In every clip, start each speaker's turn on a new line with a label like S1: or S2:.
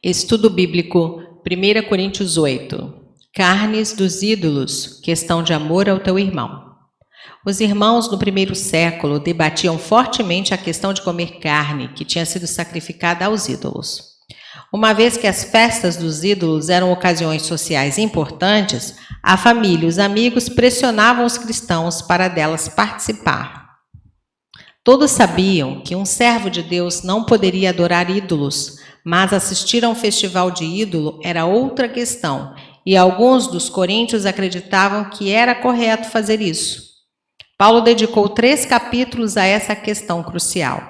S1: Estudo bíblico, 1 Coríntios 8. Carnes dos ídolos, questão de amor ao teu irmão. Os irmãos no primeiro século debatiam fortemente a questão de comer carne que tinha sido sacrificada aos ídolos. Uma vez que as festas dos ídolos eram ocasiões sociais importantes, a família e os amigos pressionavam os cristãos para delas participar. Todos sabiam que um servo de Deus não poderia adorar ídolos, mas assistir a um festival de ídolo era outra questão, e alguns dos coríntios acreditavam que era correto fazer isso. Paulo dedicou 3 capítulos a essa questão crucial.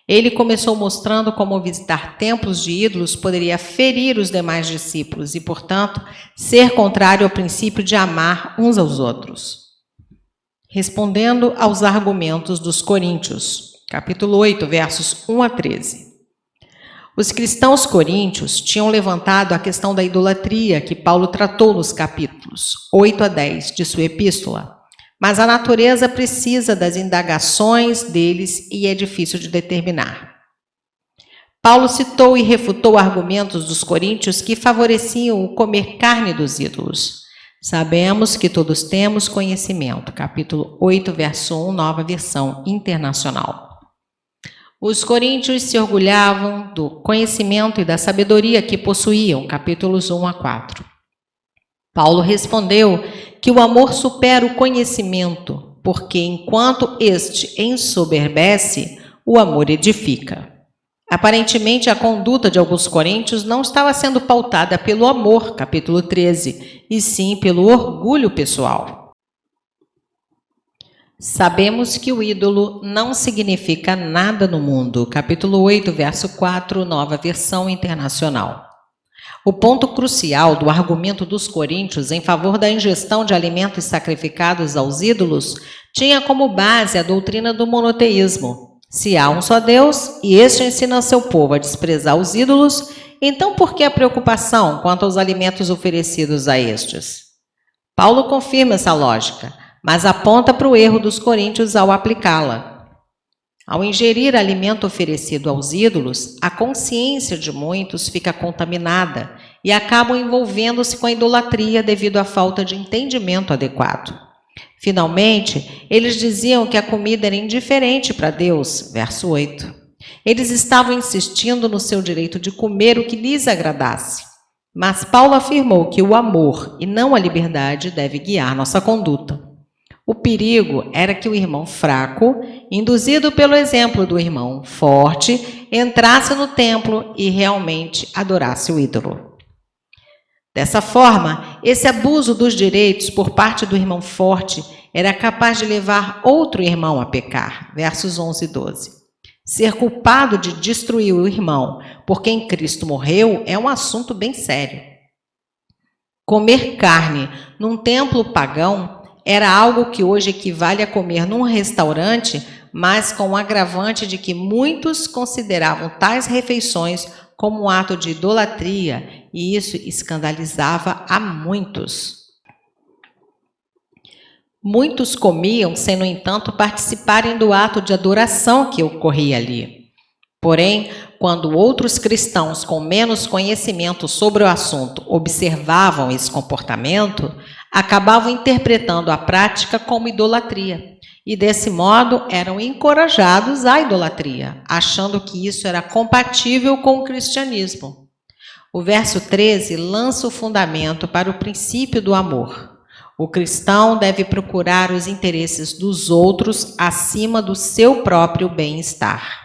S1: Ele começou mostrando como visitar templos de ídolos poderia ferir os demais discípulos e, portanto, ser contrário ao princípio de amar uns aos outros. Respondendo aos argumentos dos coríntios, capítulo 8, versos 1 a 13. Os cristãos coríntios tinham levantado a questão da idolatria que Paulo tratou nos capítulos 8 a 10 de sua epístola, mas a natureza precisa das indagações deles e é difícil de determinar. Paulo citou e refutou argumentos dos coríntios que favoreciam o comer carne dos ídolos. Sabemos que todos temos conhecimento, capítulo 8, verso 1, nova versão internacional. Os coríntios se orgulhavam do conhecimento e da sabedoria que possuíam, capítulos 1 a 4. Paulo respondeu que o amor supera o conhecimento, porque enquanto este ensoberbece, o amor edifica. Aparentemente, a conduta de alguns coríntios não estava sendo pautada pelo amor, capítulo 13, e sim pelo orgulho pessoal. Sabemos que o ídolo não significa nada no mundo, capítulo 8, verso 4, nova versão internacional. O ponto crucial do argumento dos coríntios em favor da ingestão de alimentos sacrificados aos ídolos tinha como base a doutrina do monoteísmo. Se há um só Deus e este ensina seu povo a desprezar os ídolos, então por que a preocupação quanto aos alimentos oferecidos a estes? Paulo confirma essa lógica, mas aponta para o erro dos coríntios ao aplicá-la. Ao ingerir alimento oferecido aos ídolos, a consciência de muitos fica contaminada e acabam envolvendo-se com a idolatria devido à falta de entendimento adequado. Finalmente, eles diziam que a comida era indiferente para Deus, verso 8. Eles estavam insistindo no seu direito de comer o que lhes agradasse. Mas Paulo afirmou que o amor e não a liberdade deve guiar nossa conduta. O perigo era que o irmão fraco, induzido pelo exemplo do irmão forte, entrasse no templo e realmente adorasse o ídolo. Dessa forma, esse abuso dos direitos por parte do irmão forte era capaz de levar outro irmão a pecar, versos 11 e 12. Ser culpado de destruir o irmão por quem Cristo morreu é um assunto bem sério. Comer carne num templo pagão era algo que hoje equivale a comer num restaurante, mas com o agravante de que muitos consideravam tais refeições como um ato de idolatria, e isso escandalizava a muitos. Muitos comiam sem, no entanto, participarem do ato de adoração que ocorria ali. Porém, quando outros cristãos com menos conhecimento sobre o assunto observavam esse comportamento, acabavam interpretando a prática como idolatria e, desse modo, eram encorajados à idolatria, achando que isso era compatível com o cristianismo. O verso 13 lança o fundamento para o princípio do amor. O cristão deve procurar os interesses dos outros acima do seu próprio bem-estar.